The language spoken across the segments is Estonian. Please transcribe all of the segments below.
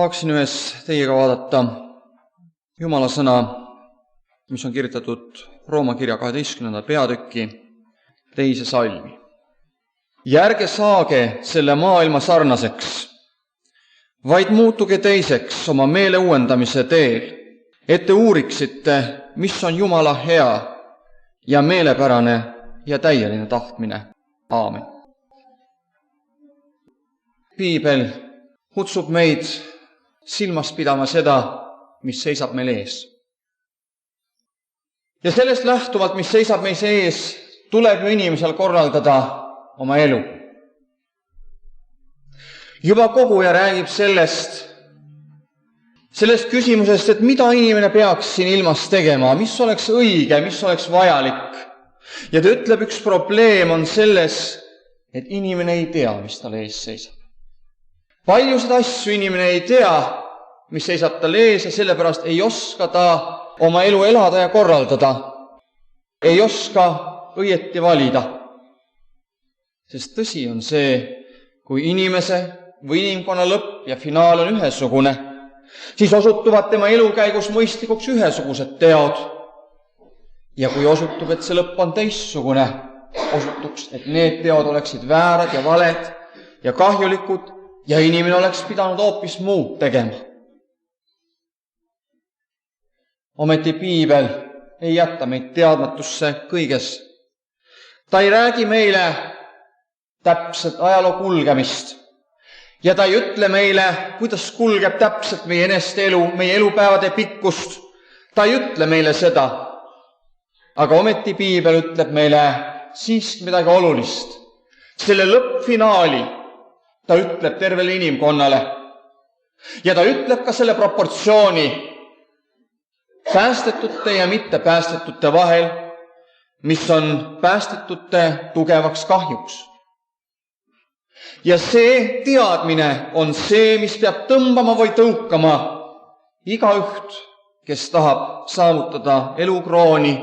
Tahaksin ühes teiega vaadata Jumala sõna, mis on kirjutatud Rooma kirja 12. peatüki 2. salmi. Ja ärge saage selle maailma sarnaseks, vaid muutuge teiseks oma meele uuendamise teel, et te uuriksite, mis on Jumala hea ja meelepärane ja täieline tahtmine. Aamen. Piibel kutsub meid silmas pidama seda, mis seisab meil ees. Ja sellest lähtuvalt, mis seisab meis ees, tuleb ju inimesel korraldada oma elu. Juba koguja räägib sellest küsimusest, et mida inimene peaks siin ilmas tegema, mis oleks õige, mis oleks vajalik. Ja ta ütleb, üks probleem on selles, et inimene ei tea, mis tal ees seisab. Paljusid asju inimene ei tea, mis seisab tal ees, ja sellepärast ei oska ta oma elu elada ja korraldada. Ei oska õieti valida. Sest tõsi on see, kui inimese või inimkonna lõpp ja finaal on ühesugune, siis osutuvad tema elu käigus mõistlikuks ühesugused teod. Ja kui osutub, et see lõpp on teistsugune, osutuks, et need teod oleksid väärad ja valed ja kahjulikud ja inimene oleks pidanud hoopis muud tegema. Ometi Piibel ei jäta meid teadmatusse kõiges. Ta ei räägi meile täpselt ajaloo kulgemist ja ta ei ütle meile, kuidas kulgeb täpselt meie eneste elu, meie elupäevade pikkust. Ta ei ütle meile seda, aga ometi Piibel ütleb meile siiski midagi olulist. Selle lõppfinaali ta ütleb tervele inimkonnale ja ta ütleb ka selle proportsiooni päästetute ja mitte päästetute vahel, mis on päästetute tugevaks kahjuks. Ja see teadmine on see, mis peab tõmbama või tõukama igaüht, kes tahab saavutada elukrooni,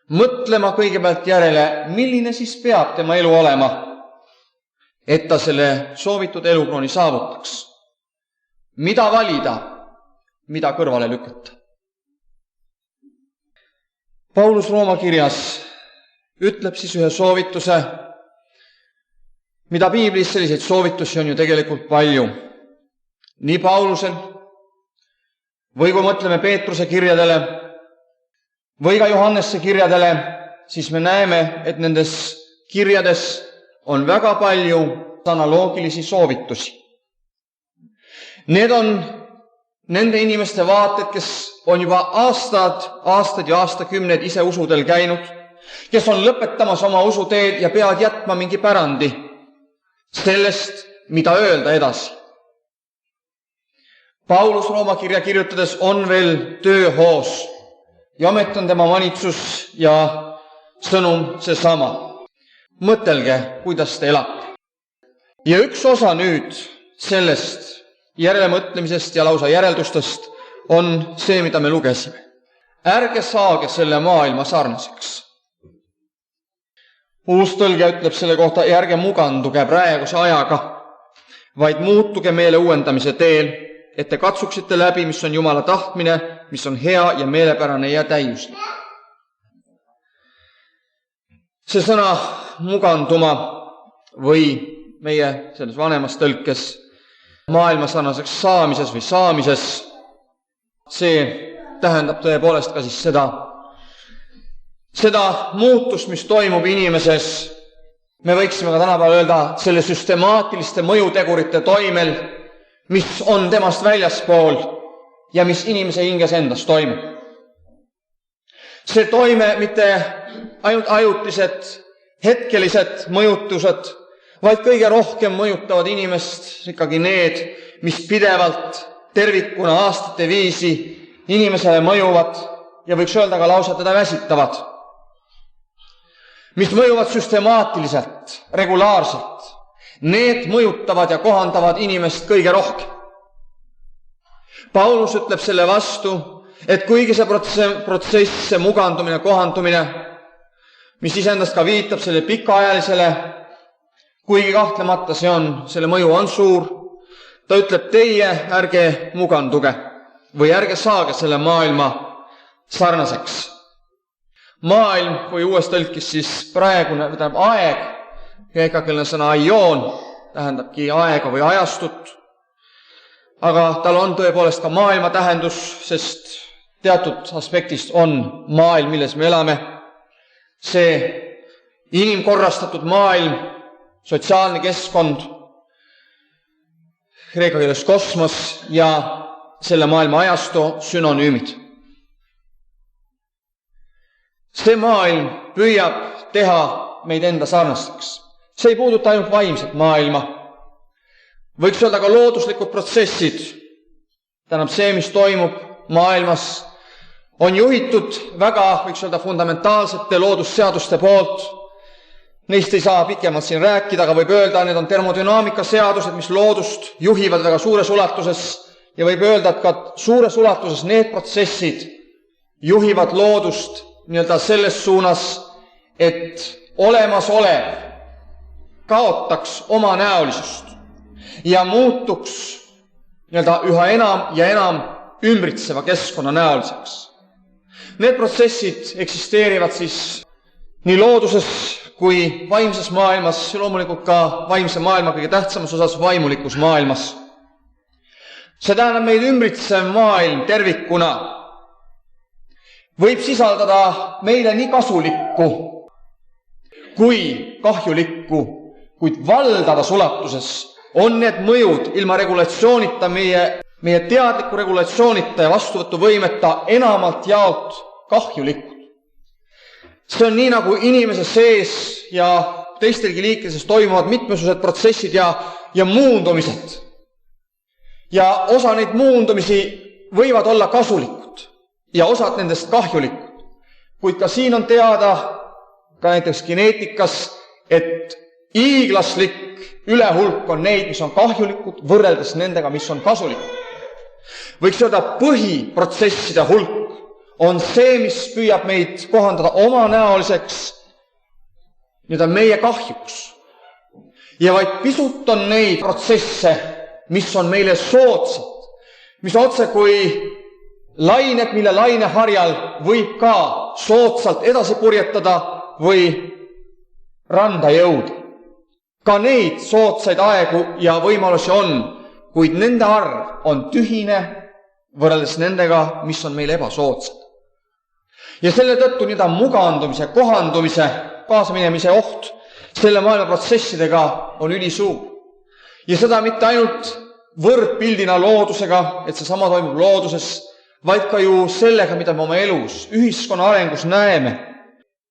mõtlema kõigepealt järele, milline siis peab tema elu olema, et ta selle soovitud elukrooni saavutaks. Mida valida, mida kõrvale lükata. Paulus Rooma kirjas ütleb siis ühe soovituse, mida Piiblis selliseid soovitusi on ju tegelikult palju. Nii Paulusel, või kui mõtleme Peetruse kirjadele, või ka Johannese kirjadele, siis me näeme, et nendes kirjades on väga palju analoogilisi soovitusi. Need on nende inimeste vaated, kes on juba aastad ja aastakümneid ise usudel käinud, kes on lõpetamas oma usuteed ja peavad jätma mingi pärandi sellest, mida öelda edasi. Paulus Rooma kirja kirjutades on veel tööhoos ja ometi on tema manitsus ja sõnum seesama. Mõtelge, kuidas te elate. Ja üks osa nüüd sellest järelemõtlemisest ja lausa järeldustest on see, mida me lugesime. Ärge saage selle maailma sarnaseks. Uus tõlge ütleb selle kohta, ärge muganduge praeguse ajaga, vaid muutuge meele uuendamise teel, et te katsuksite läbi, mis on Jumala tahtmine, mis on hea ja meelepärane ja täiuslik. See sõna muganduma või meie selles vanemas tõlkes maailma sarnaseks saamises või saamises, see tähendab tõepoolest ka siis seda muutust, mis toimub inimeses. Me võiksime ka tänapäeval öelda selle süstemaatiliste mõjutegurite toimel, mis on temast väljaspool ja mis inimese hinges endas toimub. See toime mitte ainult ajutised, hetkelised mõjutused, vaid kõige rohkem mõjutavad inimest ikkagi need, mis pidevalt tervikuna aastate viisi inimesele mõjuvad ja võiks öelda ka lausa teda väsitavad. Mis mõjuvad süstemaatiliselt, regulaarselt. Need mõjutavad ja kohandavad inimest kõige rohkem. Paulus ütleb selle vastu, et kuigi see protsess, see mugandumine, kohandumine, mis iseendast ka viitab selle pikaajalisele, kuigi kahtlemata selle mõju on suur, Ta ütleb, teie ärge muganduge või ärge saage selle maailma sarnaseks. Maailm või uues tõlkis siis praegune, tähendab aeg, kreekakeelne sõna aion, tähendabki aega või ajastut, aga tal on tõepoolest ka maailma tähendus, sest teatud aspektist on maailm, milles me elame, see inimkorrastatud maailm, sotsiaalne keskkond, kreeka keeles kosmos ja selle maailma ajastu sünonüümid. See maailm püüab teha meid enda sarnasteks. See ei puuduta ainult vaimset maailma. Võiks öelda ka looduslikud protsessid. Tähendab see, mis toimub maailmas, on juhitud väga, võiks öelda, fundamentaalsete loodusseaduste poolt. Neist ei saa pikemalt siin rääkida, aga võib öelda, need on termodünaamika seadused, mis loodust juhivad väga suures ulatuses ja võib öelda, et ka suures ulatuses need protsessid juhivad loodust nii-öelda selles suunas, et olemasolev kaotaks oma näolisust ja muutuks nii-öelda üha enam ja enam ümbritseva keskkonna näoliseks. Need protsessid eksisteerivad siis nii looduses kui vaimses maailmas ja loomulikult ka vaimse maailma kõige tähtsamas osas vaimulikus maailmas. See tähendab meid ümbritsev maailm tervikuna võib sisaldada meile nii kasulikku kui kahjulikku, kuid valdavas ulatuses on need mõjud ilma regulatsioonita, meie teadliku regulatsioonita ja vastuvõtuvõimeta enamalt jaolt kahjulikud. See on nii, nagu inimese sees ja teistelgi liikluses toimuvad mitmesused protsessid ja muundumised. Ja osa neid muundumisi võivad olla kasulikud ja osad nendest kahjulikud. Kuid ka siin on teada, ka näiteks geneetikas, et hiiglaslik ülehulk on neid, mis on kahjulikud, võrreldes nendega, mis on kasulikud. Võiks öelda, põhiprotsesside hulk on see, mis püüab meid kohandada omanäoliseks nüüd on meie kahjuks. Ja vaid pisut on neid protsesse, mis on meile soodsad, mis otse kui lained, mille laineharjal võib ka soodsalt edasi purjetada või randa jõuda. Ka neid soodsaid aegu ja võimalusi on, kuid nende arv on tühine võrreldes nendega, mis on meile ebasoodsad. Ja selle tõttu nii mugandumise, kohandumise, kaasaminemise oht selle maailma protsessidega on ülisuur. Ja seda mitte ainult võrdpildina loodusega, et see sama toimub looduses, vaid ka ju sellega, mida me oma elus, ühiskonna arengus näeme.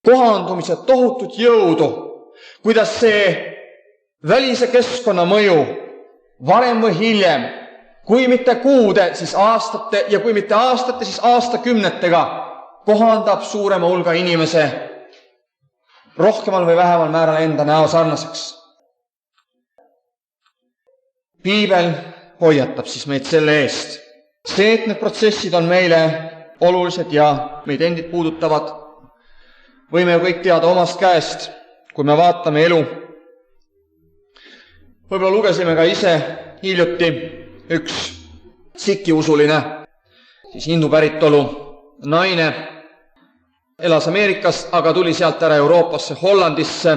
Kohandumise tohutut jõudu, kuidas see välise keskkonna mõju varem või hiljem, kui mitte kuude, siis aastate ja kui mitte aastate, siis aastakümnetega kohandab suurema hulga inimese rohkemal või vähemal määral enda näo sarnaseks. Piibel hoiatab siis meid selle eest. See, et need protsessid on meile olulised ja meid endid puudutavad, võime ju kõik teada omast käest, kui me vaatame elu. Võib-olla lugesime ka ise hiljuti üks sikiusuline, siis hindu päritolu naine, elas Ameerikas, aga tuli sealt ära Euroopasse, Hollandisse,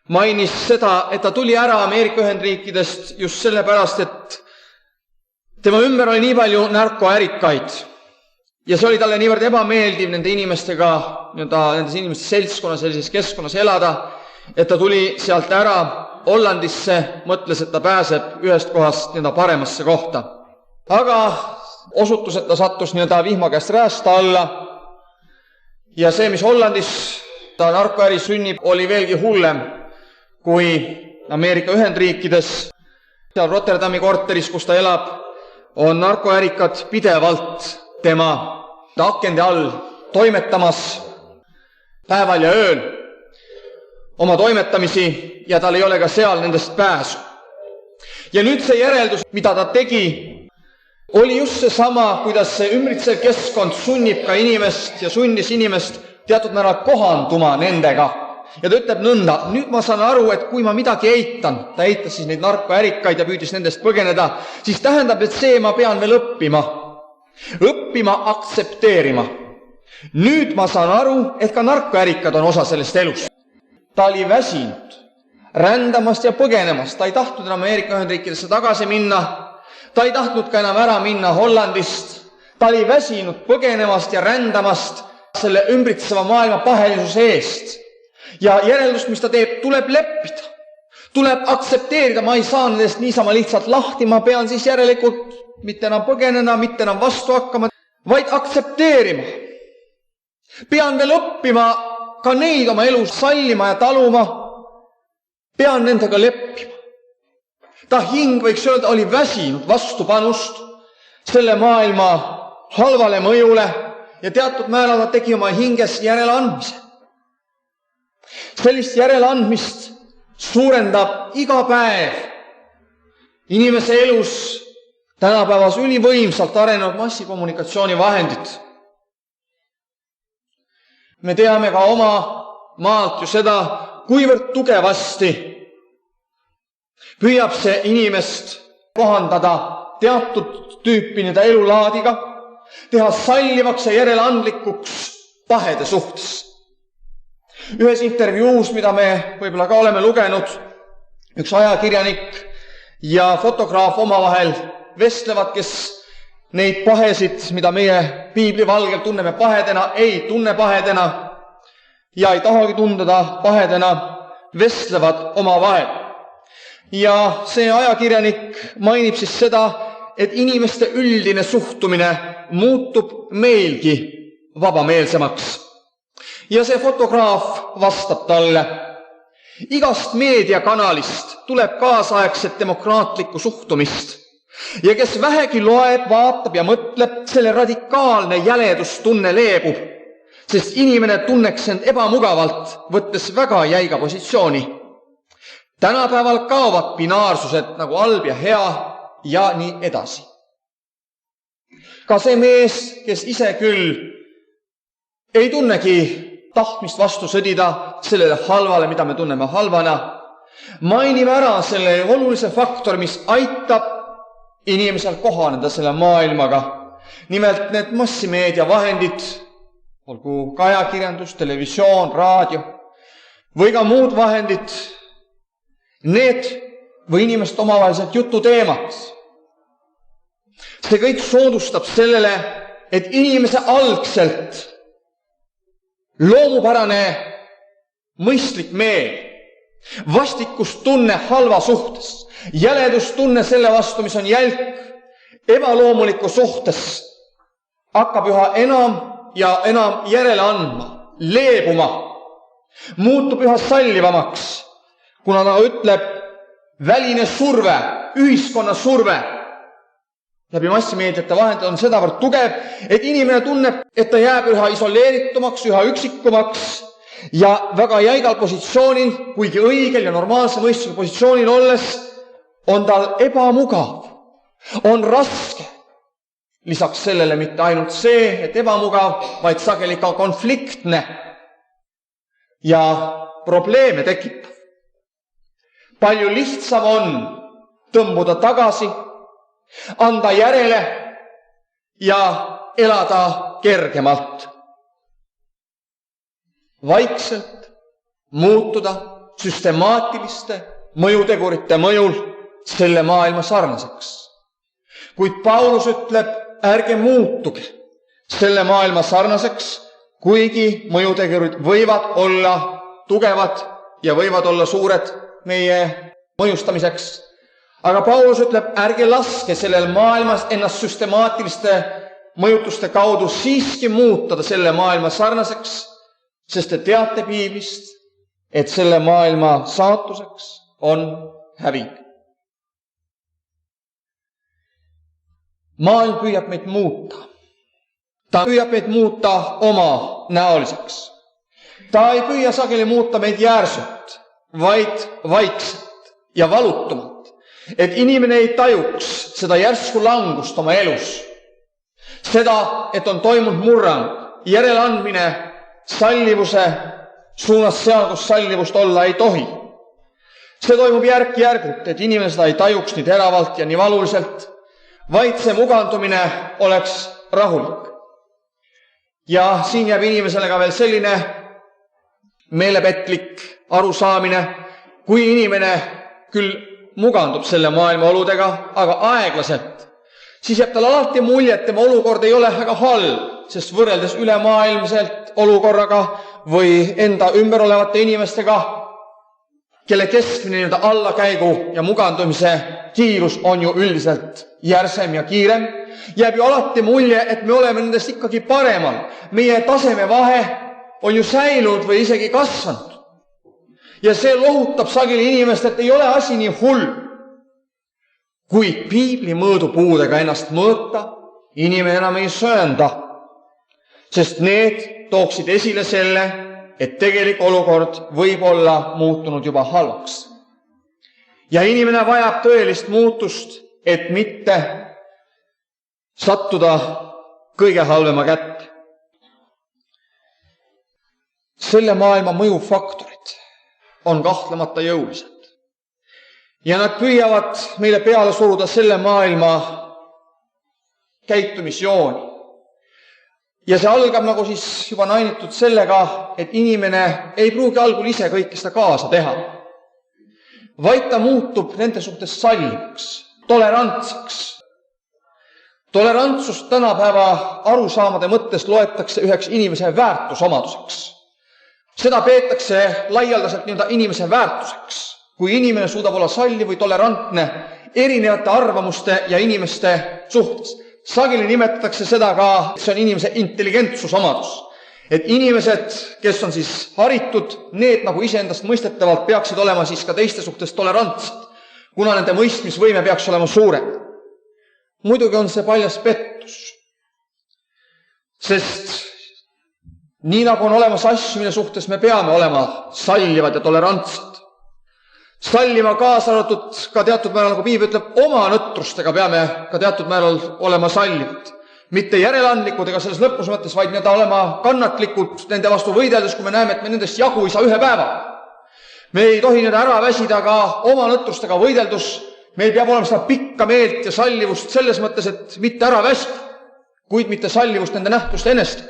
mainis seda, et ta tuli ära Ameerika Ühendriikidest just sellepärast, et tema ümber oli nii palju narkoärikaid ja see oli talle niivõrd ebameeldiv nende inimestega, nendes inimeste seltskonnas, sellises keskkonnas elada, et ta tuli sealt ära Hollandisse, mõtles, et ta pääseb ühest kohast paremasse kohta. Aga osutus, et ta sattus vihma käest räästa alla ja see, mis Hollandis ta narkoäri sünnib, oli veelgi hullem kui Ameerika Ühendriikides. Seal Rotterdami korteris, kus ta elab, on narkoärikad pidevalt tema akende all toimetamas päeval ja ööl oma toimetamisi ja tal ei ole ka seal nendest pääsu. Ja nüüd see järeldus, mida ta tegi, oli just see sama, kuidas see ümbritsev keskkond sunnib ka inimest ja sundis inimest teatud määral kohanduma nendega, ja ta ütleb nõnda, nüüd ma saan aru, et kui ma midagi eitan, ta eitas siis neid narkoärikaid ja püüdis nendest põgeneda, siis tähendab, et see ma pean veel õppima aktsepteerima. Nüüd ma saan aru, et ka narkoärikad on osa sellest elust. Ta oli väsinud rändamast ja põgenemast, ta ei tahtnud enam Ameerika Ühendriikidesse tagasi minna, ta ei tahtnud ka enam ära minna Hollandist, ta oli väsinud põgenemast ja rändamast selle ümbritseva maailma pahelisuse eest. Ja järeldust, mis ta teeb, tuleb leppida, tuleb aktsepteerida, ma ei saa nendest niisama lihtsalt lahti, ma pean siis järelikult mitte enam põgenena, mitte enam vastu hakkama, vaid aktsepteerima. Pean veel õppima ka neid oma elus sallima ja taluma, pean nendega leppima. Ta hing, võiks öelda, oli väsinud vastupanust selle maailma halvale mõjule ja teatud määral ta tegi oma hinges järeleandmise. Sellist järeleandmist suurendab iga päev inimese elus tänapäevas ülivõimsalt arenenud massikommunikatsioonivahendid. Me teame ka oma maalt ju seda, kuivõrd tugevasti püüab see inimest kohandada teatud tüüpi elulaadiga, teha sallivaks ja järeleandlikuks pahede suhtes. Ühes intervjuus, mida me võib-olla ka oleme lugenud, üks ajakirjanik ja fotograaf omavahel vestlevad, kes neid pahesid, mida meie piibli valgel tunneme pahedena, ei tunne pahedena ja ei tahagi tundada pahedena, vestlevad omavahel. Ja see ajakirjanik mainib siis seda, et inimeste üldine suhtumine muutub meilgi vabameelsemaks. Ja see fotograaf vastab talle, igast meediakanalist tuleb kaasaegset demokraatlikku suhtumist ja kes vähegi loeb, vaatab ja mõtleb, selle radikaalne jäledustunne leebub, sest inimene tunneks end ebamugavalt, võttes väga jäiga positsiooni. Tänapäeval kaovad binaarsused nagu halb ja hea ja nii edasi. Ka see mees, kes ise küll ei tunnegi tahtmist vastu sõdida sellele halvale, mida me tunneme halvana, mainib ära selle olulise faktor, mis aitab inimesel kohaneda selle maailmaga. Nimelt need massimeediavahendid, olgu ka ajakirjandus, televisioon, raadio või ka muud vahendid, need või inimeste omavahelised jututeemad. See kõik soodustab sellele, et inimese algselt loomupärane mõistlik meel, vastikustunne halva suhtes, jäledustunne selle vastu, mis on jälk, ebaloomuliku suhtes, hakkab üha enam ja enam järele andma, leebuma, muutub üha sallivamaks, kuna ta ütleb, väline surve, ühiskonna surve läbi massimeediate vahendid on sedavõrd tugev, et inimene tunneb, et ta jääb üha isoleeritumaks, üha üksikumaks ja väga jäigal positsioonil, kuigi õigel ja normaalse mõistuse positsioonil olles, on tal ebamugav, on raske. Lisaks sellele mitte ainult see, et ebamugav, vaid sageli ka konfliktne ja probleeme tekitav. Palju lihtsam on tõmbuda tagasi, anda järele ja elada kergemalt. Vaikselt muutuda süstemaatiliste mõjutegurite mõjul selle maailma sarnaseks. Kuid Paulus ütleb, ärge muutuge selle maailma sarnaseks, kuigi mõjutegurid võivad olla tugevad ja võivad olla suured meie mõjustamiseks. Aga Paulus ütleb, ärge laske sellel maailmas ennast süstemaatiliste mõjutuste kaudu siiski muutada selle maailma sarnaseks, sest te teate piiblist, et selle maailma saatuseks on häving. Maailm püüab meid muuta. Ta püüab meid muuta oma näoliseks. Ta ei püüa sageli muuta meid jäärsult, vaid vaikselt ja valutumalt, et inimene ei tajuks seda järsku langust oma elus. Seda, et on toimunud murrang, järeleandmine sallivuse suunas seal, kus sallivust olla ei tohi. See toimub järk-järgult, et inimene seda ei tajuks nii teravalt ja nii valuliselt, vaid see mugandumine oleks rahulik. Ja siin jääb inimesele ka veel selline meelepetlik arusaamine, kui inimene küll mugandub selle maailma oludega, aga aeglaselt, siis jääb tal alati mulje, et tema olukord ei ole väga halb, sest võrreldes ülemaailmselt olukorraga või enda ümber olevate inimestega, kelle keskmine allakäigu ja mugandumise kiirus on ju üldiselt järsem ja kiirem, jääb ju alati mulje, et me oleme nendest ikkagi paremal. Meie tasemevahe on ju säilunud või isegi kasvanud. Ja see lohutab sageli inimest, et ei ole asi nii hull. Kuid piibli mõõdupuudega ennast mõõta, inimene enam ei söanda, sest need tooksid esile selle, et tegelik olukord võib olla muutunud juba halvaks. Ja inimene vajab tõelist muutust, et mitte sattuda kõige halvema kätte. Selle maailma mõjufaktorid on kahtlemata jõulised. Ja nad püüavad meile peale suruda selle maailma käitumisjooni. Ja see algab, nagu siis juba mainitud, sellega, et inimene ei pruugi algul ise kõike seda kaasa teha, vaid ta muutub nende suhtes sallivaks, tolerantseks. Tolerantsust tänapäeva arusaamade mõttes loetakse üheks inimese väärtusomaduseks. Seda peetakse laialdaselt inimese väärtuseks, kui inimene suudab olla salliv või tolerantne erinevate arvamuste ja inimeste suhtes. Sageli nimetatakse seda ka, see on inimese intelligentsusomadus. Et inimesed, kes on siis haritud, need nagu iseendast mõistetavalt peaksid olema siis ka teiste suhtes tolerantsed, kuna nende mõistmisvõime peaks olema suurem. Muidugi on see paljas pettus, sest nii nagu on olemas asju, mille suhtes me peame olema sallivad ja tolerantsed. Sallima kaasa arvatud ka teatud määral, nagu piibel ütleb, oma nõtrustega peame ka teatud määral olema sallivad. Mitte järeleandlikud ega selles lõpus mõttes, vaid need olema kannatlikud nende vastu võideldes, kui me näeme, et me nendest jagu ei saa ühe päeva. Me ei tohi need ära väsida ka oma nõtrustega võideldus. Meil peab olema seda pikka meelt ja sallivust selles mõttes, et mitte ära väsida, kuid mitte sallivust nende nähtuste enest.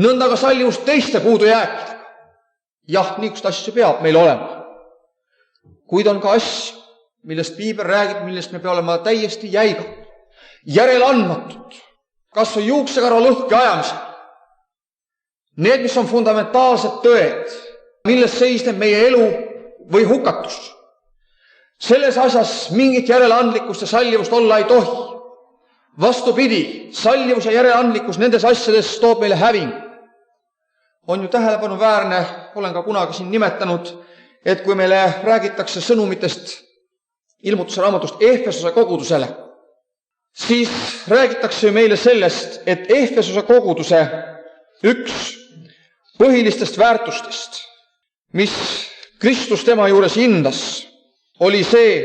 Nõnda ka sallivust teiste puudujääkidega. Jah, niisugust asju peab meil olema. Kuid on ka asju, millest piibel räägib, millest me peame olema täiesti jäigad, järeleandmatud, kas või juuksekarva lõhki ajamisel. Need, mis on fundamentaalsed tõed, milles seisneb meie elu või hukatus. Selles asjas mingit järeleandlikkust ja sallivust olla ei tohi. Vastupidi, sallivus ja järeleandlikkus nendes asjades toob meile häving. On ju tähelepanuväärne, olen ka kunagi siin nimetanud, et kui meile räägitakse sõnumitest ilmutuse raamatust Efesuse kogudusele, siis räägitakse meile sellest, et Efesuse koguduse üks põhilistest väärtustest, mis Kristus tema juures hindas, oli see,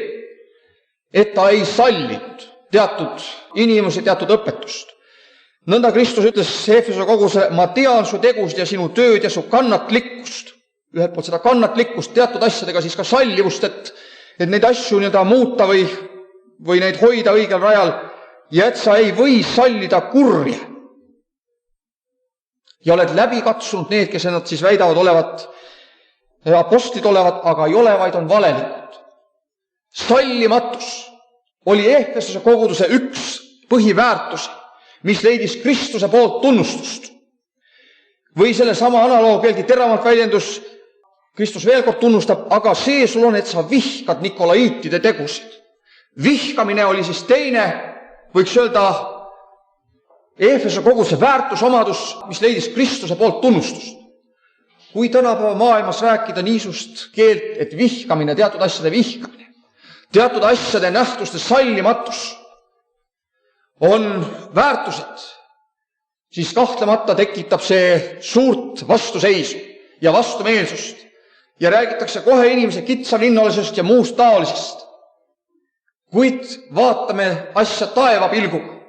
et ta ei sallinud teatud inimesi, teatud õpetust. Nõnda Kristus ütles Efesuse kogudusele, ma tean su tegusid ja sinu tööd ja su kannatlikkust. Ühelt poolt seda kannatlikkust teatud asjadega, siis ka sallivust, et neid asju muuta või neid hoida õigel rajal, ja et sa ei või sallida kurja. Ja oled läbi katsunud need, kes ennast siis väidavad olevat, apostlid olevat, aga ei ole, vaid on valelikud. Sallimatus oli Efesuse koguduse üks põhiväärtusi, mis leidis Kristuse poolt tunnustust. Või selle sama analoog veelgi teravalt väljendus, Kristus veel kord tunnustab, aga see sul on, et sa vihkad nikolaiitide tegusid. Vihkamine oli siis teine, võiks öelda, Efesuse koguduse väärtusomadus, mis leidis Kristuse poolt tunnustust. Kui tänapäeva maailmas rääkida niisugust keelt, et vihkamine, teatud asjade vihkamine, teatud asjade nähtuste sallimatus on väärtused, siis kahtlemata tekitab see suurt vastuseisu ja vastumeelsust ja räägitakse kohe inimese kitsalinnalisest ja muust taolisest. Kuid vaatame asja taevapilguga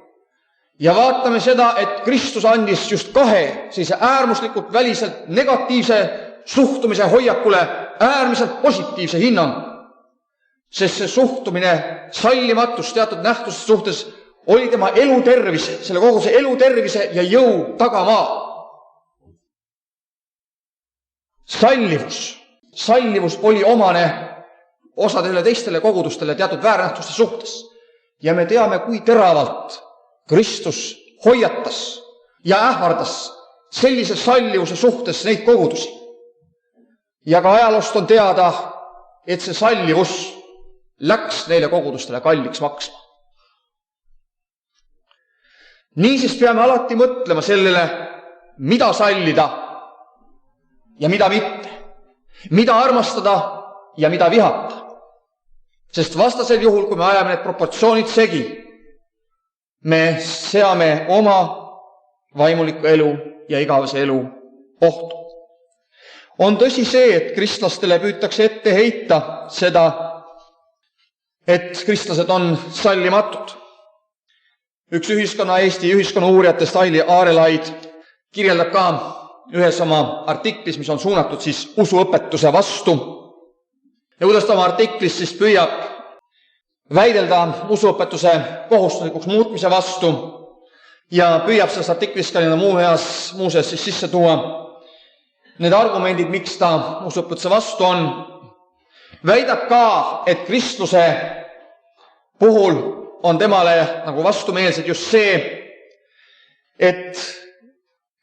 ja vaatame seda, et Kristus andis just kahe sellise äärmuslikult väliselt negatiivse suhtumise hoiakule äärmiselt positiivse hinnangu, sest see suhtumine sallimatus teatud nähtuste suhtes oli tema elutervise, selle koguduse elutervise ja jõu tagamaa. Sallivus oli omane osadele teistele kogudustele teatud väärnähtuste suhtes. Ja me teame, kui teravalt Kristus hoiatas ja ähvardas sellise sallivuse suhtes neid kogudusi. Ja ka ajaloost on teada, et see sallivus läks neile kogudustele kalliks maksma. Niisiis peame alati mõtlema sellele, mida sallida ja mida mitte, mida armastada ja mida vihata. Sest vastasel juhul, kui me ajame need proportsioonid segi, me seame oma vaimuliku elu ja igavese elu ohtu. On tõsi see, et kristlastele püütakse ette heita seda, et kristlased on sallimatud. Üks Eesti ühiskonna uurijatest Aili Aarelaid kirjeldab ka ühes oma artiklis, mis on suunatud siis usuõpetuse vastu. Ja kuidas ta oma artiklis siis püüab väidelda usuõpetuse kohustuslikuks muutmise vastu ja püüab selles artiklis ka muuseas siis sisse tuua need argumendid, miks ta usuõpetuse vastu on. Väidab ka, et kristluse puhul on temale nagu vastumeelsed just see, et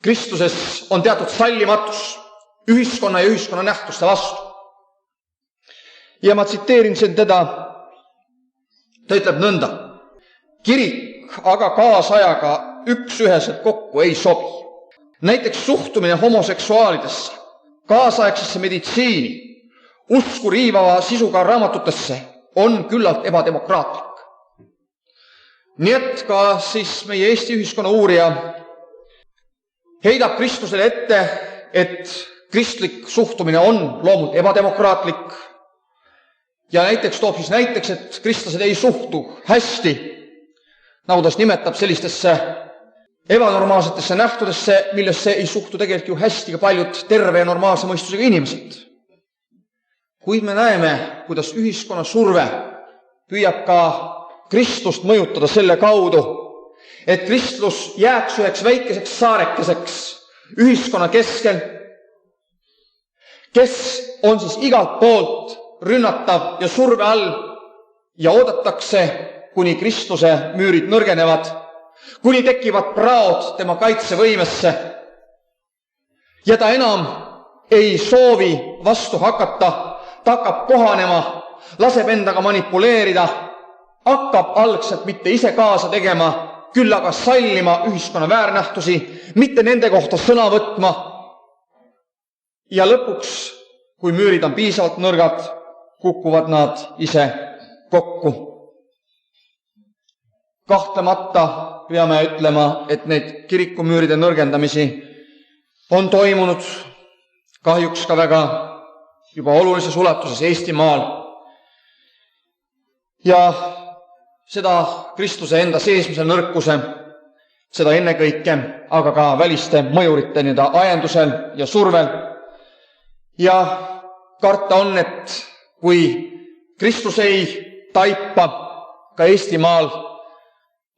kristluses on teatud sallimatus ühiskonna ja ühiskonna nähtuste vastu. Ja ma tsiteerin siin teda, ta ütleb nõnda: kirik aga kaasajaga üks-üheselt kokku ei sobi. Näiteks suhtumine homoseksuaalidesse, kaasaegsesse meditsiini, usku riivava sisuga raamatutesse on küllalt ebademokraatlik. Nii et ka siis meie Eesti ühiskonna uurija heidab kristlusele ette, et kristlik suhtumine on loomult ebademokraatlik ja näiteks toob siis näiteks, et kristlased ei suhtu hästi, nagu ta nimetab, sellistesse ebanormaalsetesse nähtudesse, millesse ei suhtu tegelikult ju hästi ka paljud terve ja normaalse mõistusega inimesed. Kuid me näeme, kuidas ühiskonna surve püüab ka kristlust mõjutada selle kaudu, et kristlus jääks üheks väikeseks saarekeseks ühiskonna keskel, kes on siis igalt poolt rünnatav ja surve all ja oodatakse, kuni kristluse müürid nõrgenevad, kuni tekivad praod tema kaitsevõimesse ja ta enam ei soovi vastu hakata, ta hakkab kohanema, laseb endaga manipuleerida, hakkab algselt mitte ise kaasa tegema, küll aga sallima ühiskonna väärnähtusi, mitte nende kohta sõna võtma. Ja lõpuks, kui müürid on piisavalt nõrgad, kukuvad nad ise kokku. Kahtlemata peame ütlema, et neid kirikumüüride nõrgendamisi on toimunud kahjuks ka väga juba olulises ulatuses Eestimaal. Ja seda kristluse enda seesmise nõrkuse, seda ennekõike, aga ka väliste mõjurite ajendusel ja survel. Ja karta on, et kui kristlus ei taipa ka Eestimaal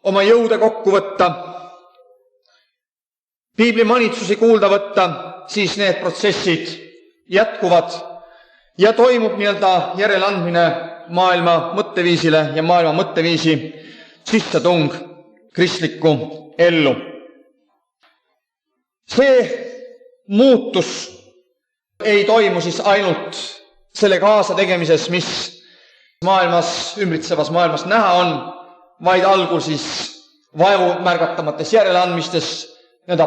oma jõude kokku võtta, piibli manitsusi kuulda võtta, siis need protsessid jätkuvad ja toimub järeleandmine maailma mõtteviisile ja maailma mõtteviisi sissetung kristlikku ellu. See muutus ei toimu siis ainult selle kaasa tegemises, mis maailmas, ümbritsevas maailmas näha on, vaid algul siis vaevu märgatamates järeleandmistes,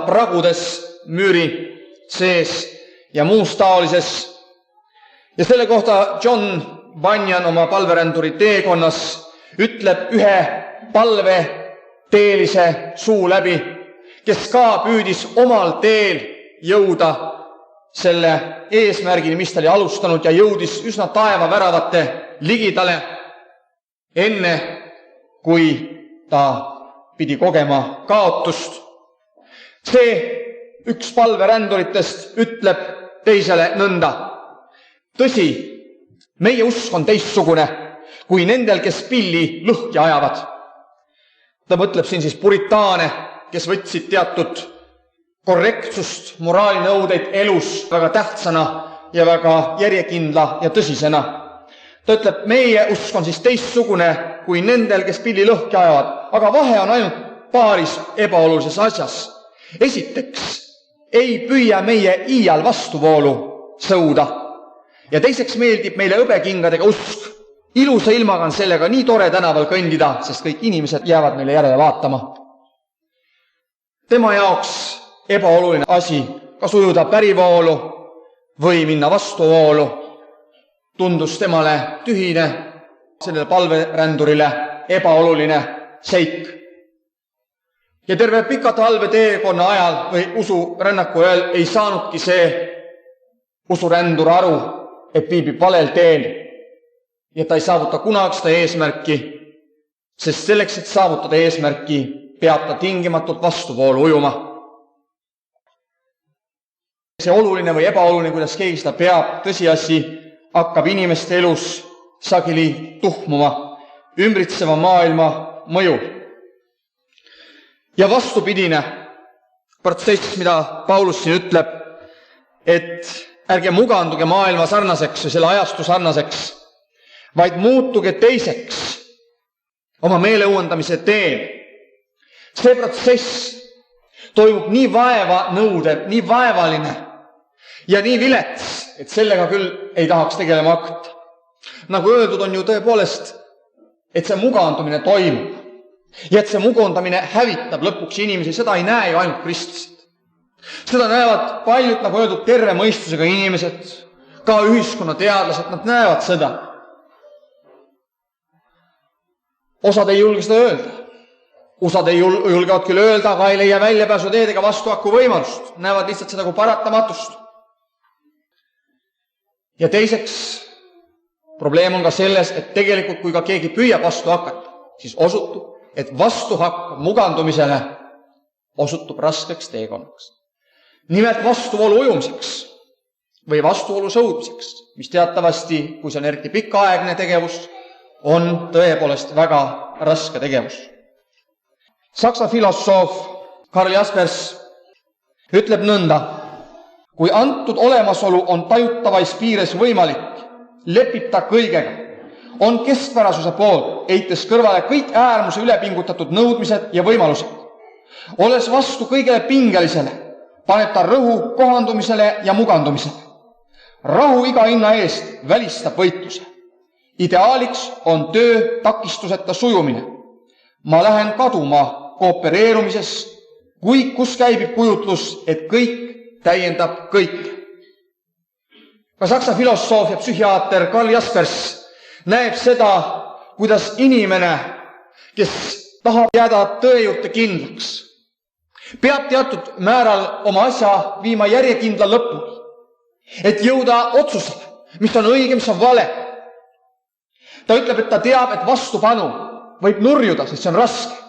pragudes, müüri sees ja muus taolises. Ja selle kohta John Bunyan oma palveränduri teekonnas ütleb ühe palveteelise suu läbi, kes ka püüdis omal teel jõuda selle eesmärgini, mis ta oli alustanud ja jõudis üsna taevaväravate ligidale, enne kui ta pidi kogema kaotust. See üks palveränduritest ütleb teisele nõnda. Tõsi, meie usk on teistsugune kui nendel, kes pilli lõhki ajavad. Ta mõtleb siin siis puritaane, kes võtsid teatud korrektsust, moraalinõudeid elus väga tähtsana ja väga järjekindla ja tõsisena. Ta ütleb, meie usk on siis teistsugune kui nendel, kes pilli lõhki ajavad, aga vahe on ainult paaris ebaolulises asjas. Esiteks, ei püüa meie iial vastuvoolu sõuda ja teiseks meeldib meile hõbekingadega usk. Ilusa ilmaga on sellega nii tore tänaval kõndida, sest kõik inimesed jäävad meile järele vaatama. Tema jaoks ebaoluline asi, kas ujuda pärivoolu või minna vastuvoolu, tundus temale tühine, sellele palverändurile ebaoluline seik. Ja terve pika talveteekonna ajal või usurännaku ajal ei saanudki see usurändur aru, et viibib valel teel ja ta ei saavuta kunagi seda eesmärki, sest selleks, et saavutada eesmärki, peab ta tingimatult vastuvoolu ujuma. See oluline või ebaoluline, kuidas keegi seda peab, tõsiasi hakkab inimeste elus sageli tuhmuma ümbritseva maailma mõjul. Ja vastupidine protsess, mida Paulus siin ütleb, et ärge muganduge maailma sarnaseks või selle ajastu sarnaseks, vaid muutuge teiseks oma meeleuuendamise teel. See protsess toimub nii vaeva nõudev, nii vaevaline ja nii vilets, et sellega küll ei tahaks tegelema hakata. Nagu öeldud on ju tõepoolest, et see mugandumine toimub ja et see mugandamine hävitab lõpuks inimesi, seda ei näe ju ainult kristlased. Seda näevad paljud, nagu öeldud, terve mõistusega inimesed, ka ühiskonnateadlased, nad näevad seda. Osad ei julge seda öelda. Osad ei julgevad küll öelda, aga ei leia väljapääsuteed ega vastuhaku võimalust. Näevad lihtsalt seda kui paratamatust. Ja teiseks, probleem on ka selles, et tegelikult kui ka keegi püüab vastu hakata, siis osutub, et vastuhakk mugandumisele osutub raskeks teekonnaks. Nimelt vastuvoolu ujumiseks või vastuvoolu sõudmiseks, mis teatavasti, kui see on eriti pikaaegne tegevus, on tõepoolest väga raske tegevus. Saksa filosoof Karl Jaspers ütleb nõnda, kui antud olemasolu on tajutavais piires võimalik, lepib ta kõigega, on keskpärasuse pool, eites kõrvale kõik äärmuse ülepingutatud nõudmised ja võimalused. Olles vastu kõigele pingelisele, paneb ta rõhu kohandumisele ja mugandumisele. Rahu iga hinna eest välistab võitluse. Ideaaliks on töö takistuseta sujumine. Ma lähen kaduma koopereerumisest, kus käibib kujutlus, et kõik täiendab kõike. Ka saksa filosoof ja psühhiaater Karl Jaspers näeb seda, kuidas inimene, kes tahab jääda tõe juurde kindlaks, peab teatud määral oma asja viima järjekindla lõpuni, et jõuda otsusele, mis on õige, mis on vale. Ta ütleb, et ta teab, et vastupanu võib nurjuda, sest see on raske.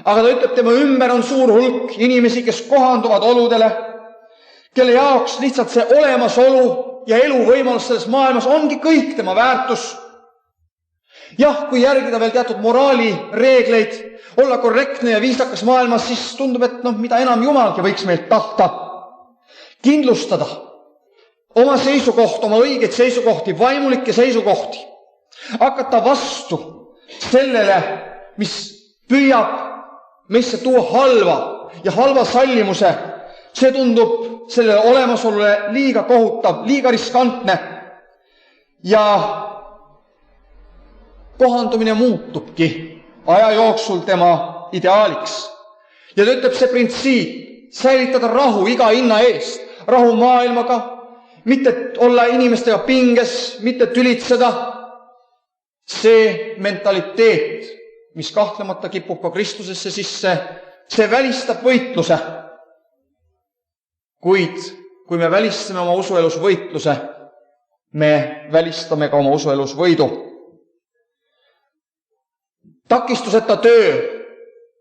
Aga ta ütleb, tema ümber on suur hulk inimesi, kes kohanduvad oludele, kelle jaoks lihtsalt see olemasolu ja eluvõimalus selles maailmas ongi kõik tema väärtus. Jah, kui järgida veel teatud moraali reegleid, olla korrektne ja viisakas maailmas, siis tundub, et mida enam Jumalgi võiks meilt tahta. Kindlustada oma seisukoht, oma õigeid seisukohti, vaimulikke seisukohti. Hakata vastu sellele, mis püüab meisse tuua halva ja halva sallimuse. See tundub sellele olemasolule liiga kohutav, liiga riskantne ja kohandumine muutubki aja jooksul tema ideaaliks. Ja ta ütleb see printsiip, säilitada rahu iga hinna eest, rahu maailmaga, mitte olla inimestega pinges, mitte tülitseda. See mentaliteet, mis kahtlemata kipub ka Kristusesse sisse, see välistab võitluse. Kuid kui me välistame oma usuelus võitluse, me välistame ka oma usuelus võidu. Takistuseta töö,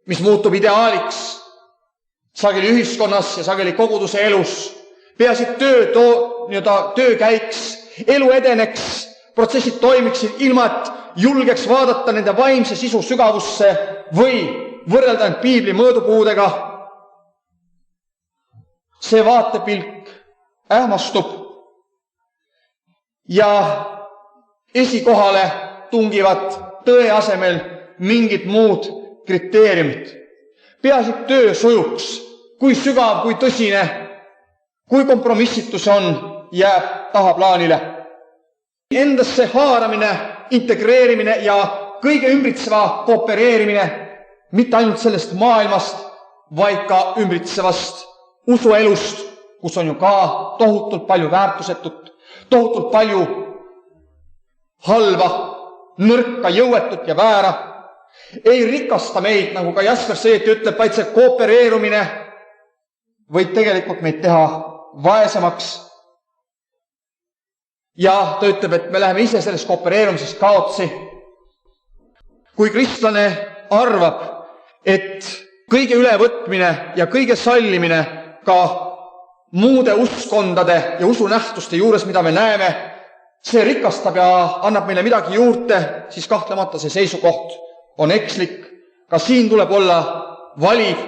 mis muutub ideaaliks sageli ühiskonnas ja sageli koguduse elus, peaasi, et töö käiks, elu edeneks, protsessid toimiksid, ilma et julgeks vaadata nende vaimse sisu sügavusse või võrrelda end piibli mõõdupuudega. See vaatepilk ähmastub ja esikohale tungivad tõe asemel mingid muud kriteeriumid. Peaasi, et töö sujuks, kui sügav, kui tõsine, kui kompromissitus on, jääb tahaplaanile. Endasse haaramine, integreerimine ja kõige ümbritseva koopereerimine, mitte ainult sellest maailmast, vaid ka ümbritsevast usuelust, kus on ju ka tohutult palju väärtusetut, tohutult palju halva, nõrka, jõuetut ja väära, ei rikasta meid, nagu ka Jasper Sõieti ütleb, vaid see koopereerumine võib tegelikult meid teha vaesemaks. Ja ta ütleb, et me läheme ise sellest koopereerumisest kaotsi. Kui kristlane arvab, et kõige ülevõtmine ja kõige sallimine ka muude uskondade ja usunähtuste juures, mida me näeme, see rikastab ja annab meile midagi juurde, siis kahtlemata see seisukoht on ekslik. Ka siin tuleb olla valiv.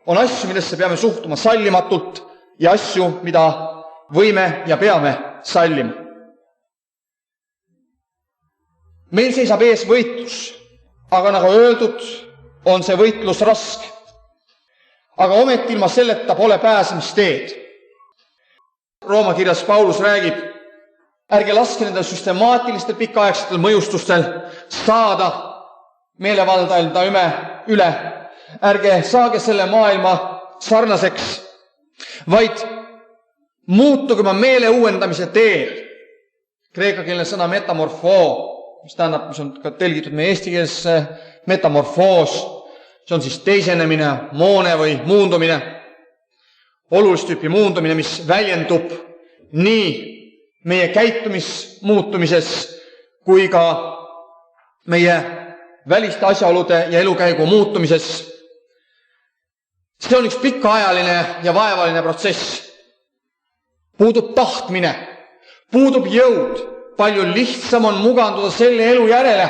On asju, millesse peame suhtuma sallimatult ja asju, mida võime ja peame sallima. Meil seisab ees võitlus, aga nagu öeldud, on see võitlus raske. Aga ometi ilma selleta pole pääsemisteed. Rooma kirjas Paulus räägib, ärge laske nendel süstemaatilistel pikaaegsetel mõjustustel saada meelevaldajalda üle. Ärge saage selle maailma sarnaseks, vaid muutuge oma meele uuendamise teel. Kreekakeelne sõna metamorfoo, mis tähendab, mis on ka telgitud meie eesti keelse metamorfoos. See on siis teisenemine, moone või muundumine. Olulist tüüpi muundumine, mis väljendub nii meie käitumismuutumises kui ka meie väliste asjaolude ja elukäigu muutumises. See on üks pikaajaline ja vaevaline protsess. Puudub tahtmine, puudub jõud. Palju lihtsam on muganduda selle elu järele.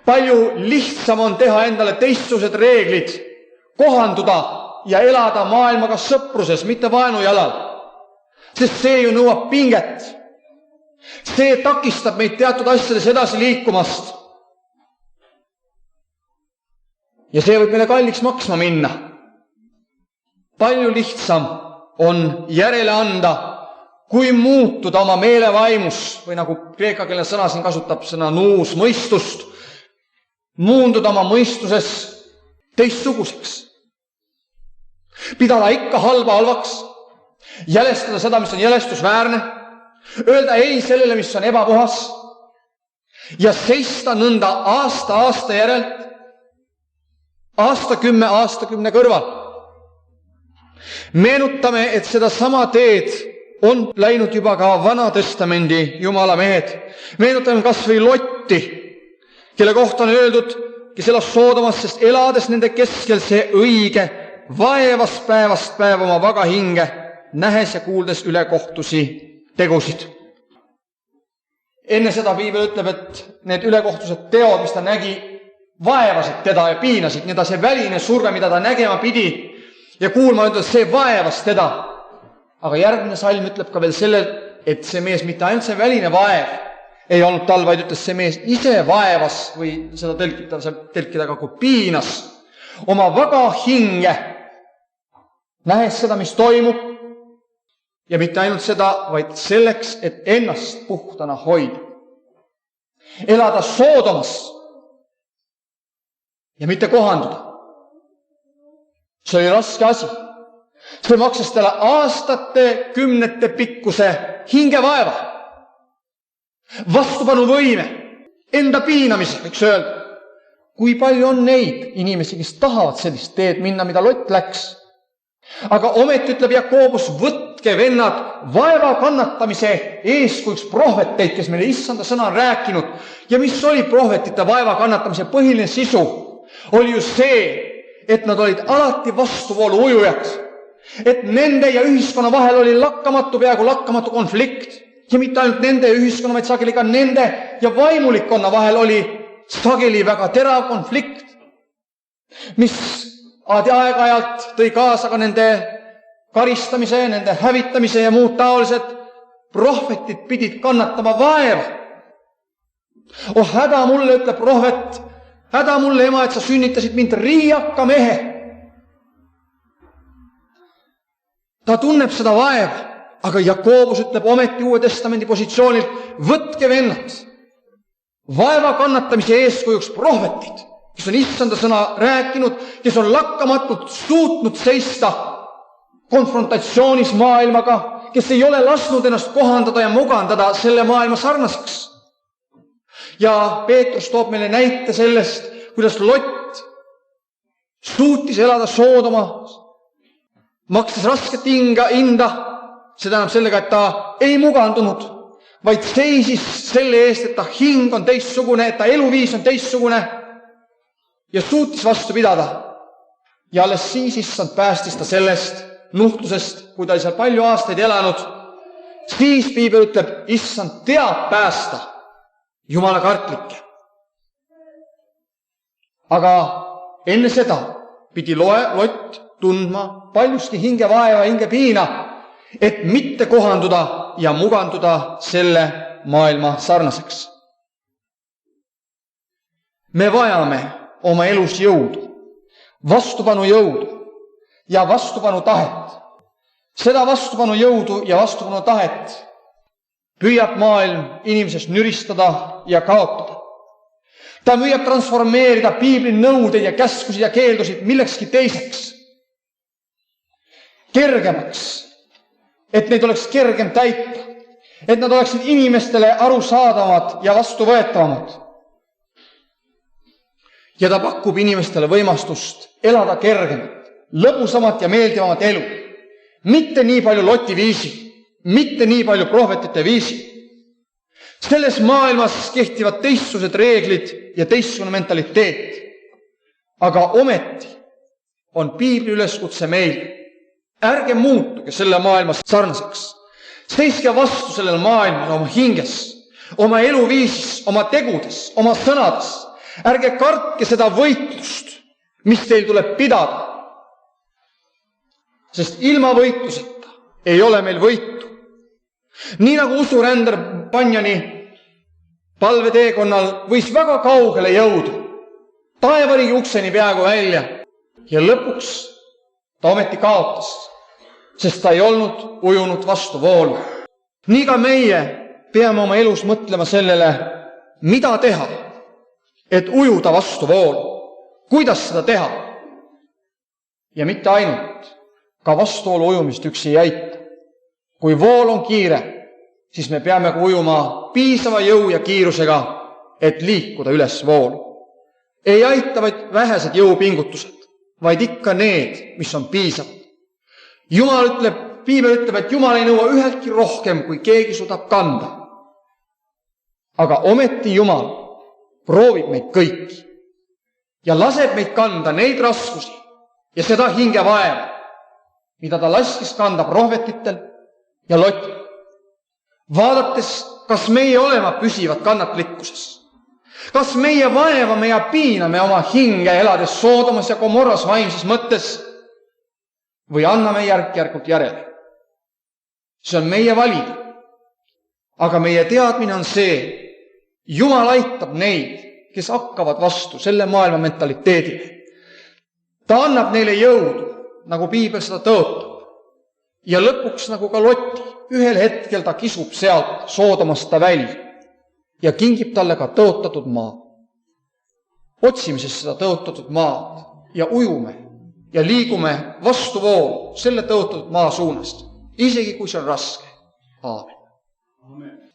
Palju lihtsam on teha endale teistsugused reeglid, kohanduda ja elada maailmaga sõpruses, mitte vaenujalal. Sest see ju nõuab pinget. See takistab meid teatud asjades edasi liikumast. Ja see võib meile kalliks maksma minna. Palju lihtsam on järele anda, kui muutuda oma meelevaimus, või nagu kreekakeelne sõna siin kasutab sõna nuus, mõistust, muunduda oma mõistuses teistsuguseks. Pidada ikka halba halvaks, jälestada seda, mis on jälestusväärne, öelda ei sellele, mis on ebapuhas ja seista nõnda aasta järelt, aastakümne kõrval. Meenutame, et seda sama teed on läinud juba ka Vana Testamendi jumala mehed. Meenutame kas või Lotti, kelle kohta on öeldud, kes elas Soodomas, sest elades nende keskel see õige vaevas päevast päeva oma vaga hinge, nähes ja kuuldes ülekohtusi tegusid. Enne seda piibel ütleb, et need ülekohtused teod, mis ta nägi, vaevasid teda ja piinasid, nii see väline surve, mida ta nägema pidi ja kuulma, ütleb, see vaevas teda. Aga järgmine salm ütleb ka veel selle, et see mees, mitte ainult see väline vaev ei olnud tal, vaid ütles, see mees ise vaevas või seda tõlkida ka kui piinas oma vaga hinge, nähes seda, mis toimub ja mitte ainult seda, vaid selleks, et ennast puhtana hoida. Elada Soodomas ja mitte kohanduda. See oli raske asi. See maksas talle aastate, kümnete pikkuse hingevaeva, vastupanuvõime, enda piinamise, võiks öelda. Kui palju on neid inimesi, kes tahavad sellist teed minna, mida Lott läks. Aga ometi ütleb Jakobus, võtke vennad vaeva kannatamise eeskujuks prohveteid, kes meile issanda sõna on rääkinud. Ja mis oli prohvetite vaeva kannatamise põhiline sisu? Oli ju see, et nad olid alati vastuvoolu ujujad. et nende ja ühiskonna vahel oli peaaegu lakkamatu konflikt. Ja mitte ainult nende ja ühiskonna, vaid sageli ka nende ja vaimulikkonna vahel oli sageli väga terav konflikt, mis aeg-ajalt tõi kaasa ka nende karistamise, nende hävitamise ja muud taolised. Prohvetid pidid kannatama vaeva. Oh, häda mulle, ütleb prohvet, häda mulle, ema, et sa sünnitasid mind riiaka mehe. Ta tunneb seda vaeva, aga Jakobus ütleb ometi Uue Testamendi positsioonilt, võtke vennad, vaeva kannatamise eeskujuks prohvetid, kes on issanda sõna rääkinud, kes on lakkamatult suutnud seista konfrontatsioonis maailmaga, kes ei ole lasknud ennast kohandada ja mugandada selle maailma sarnaseks. Ja Peetrus toob meile näite sellest, kuidas Lott suutis elada Soodomas, maksis rasket hinda, see tähendab sellega, et ta ei mugandunud, vaid seisis selle eest, et ta hing on teistsugune, et ta eluviis on teistsugune ja suutis vastu pidada. Ja alles siis issand päästis ta sellest nuhtlusest, kui ta oli seal palju aastaid elanud. Siis piibel ütleb, issand teab päästa Jumala kartlikke. Aga enne seda pidi Lott tundma paljuski hingevaeva, hingepiina, et mitte kohanduda ja muganduda selle maailma sarnaseks. Me vajame oma elus jõudu, vastupanu jõudu ja vastupanu tahet. Seda vastupanu jõudu ja vastupanu tahet püüab maailm inimesest nüristada ja kaotada. Ta püüab transformeerida piibli nõudeid ja käskusid ja keeldusid millekski teiseks, kergemaks, et neid oleks kergem täita, et nad oleksid inimestele arusaadavad ja vastuvõetavamad. Ja ta pakub inimestele võimastust elada kergemat, lõbusamat ja meeldivamat elu. Mitte nii palju Loti viisi, mitte nii palju prohvetite viisi. Selles maailmas kehtivad teistsugused reeglid ja teistsugune mentaliteet. Aga ometi on piibli üleskutse meil. Ärge muutuge selle maailma sarnaseks. Seiske vastu sellele maailmale oma hinges, oma eluviisis, oma tegudes, oma sõnades. Ärge kartke seda võitlust, mis teil tuleb pidada. Sest ilma võitluseta ei ole meil võitu. Nii nagu usuränder Banjani palveteekonnal võis väga kaugele jõuda, taevariigi ukseni peaaegu välja ja lõpuks ta ometi kaotas, sest ta ei olnud ujunud vastu voolu. Nii ka meie peame oma elus mõtlema sellele, mida teha, et ujuda vastu voolu. Kuidas seda teha? Ja mitte ainult, ka vastuvoolu ujumist üksi ei aita. Kui vool on kiire, siis me peame ujuma piisava jõu ja kiirusega, et liikuda üles voolu. Ei aita vaid vähesed jõupingutused, vaid ikka need, mis on piisavad. Piibel ütleb, et Jumal ei nõua üheltki rohkem, kui keegi suudab kanda. Aga ometi Jumal proovib meid kõiki ja laseb meid kanda neid raskusi ja seda hingevaeva, mida ta laskis kanda prohvetitel ja Lotil. Vaadates, kas meie olema püsivad kannatlikkuses, kas meie vaevame ja piiname oma hinge elades Soodomas ja Gomorras vaimses mõttes või anname järk-järkult järele. See on meie valida. Aga meie teadmine on see, Jumal aitab neid, kes hakkavad vastu selle maailma mentaliteedile. Ta annab neile jõudu, nagu piibel seda tõotab. Ja lõpuks nagu ka Loti, ühel hetkel ta kisub sealt Soodomast ta välja ja kingib talle ka tõotatud maa. Otsime siis seda tõotatud maad ja ujume ja liigume vastu voolu selle tõotatud maa suunast, isegi kui see on raske. Aamen.